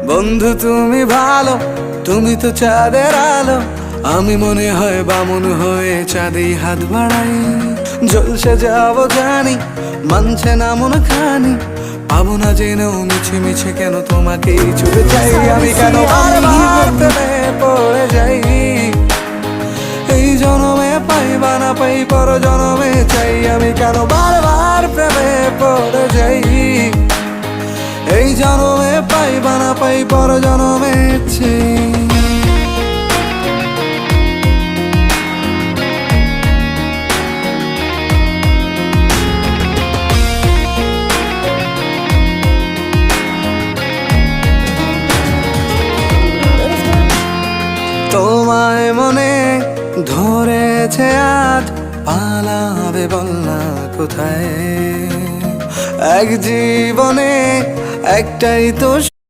বন্ধু তুমি ভালো, তুমি তো চাঁদের আলো। আমি মনে হয় বামুন হয়ে চাঁদে হাত বাড়াই। জলসে যাবো জানি, মানছে না মন খানি। পাবো না জেনেও মিছে মিছে কেন তোমাকে ছুটে চাই। আমি কেন বারবার প্রেমে পড়ে যাই। এই জনমে পাই বা না পাই, পর জনমে চাই। আমি কেন বারবার প্রেমে পড়ে যাই। এই জনমে পাই বা না পাই, পর জনমে চাই। তোমায় মনে ধরেছে আজ, পালাবে বল না কোথায়। এক জীবনে একটাই তো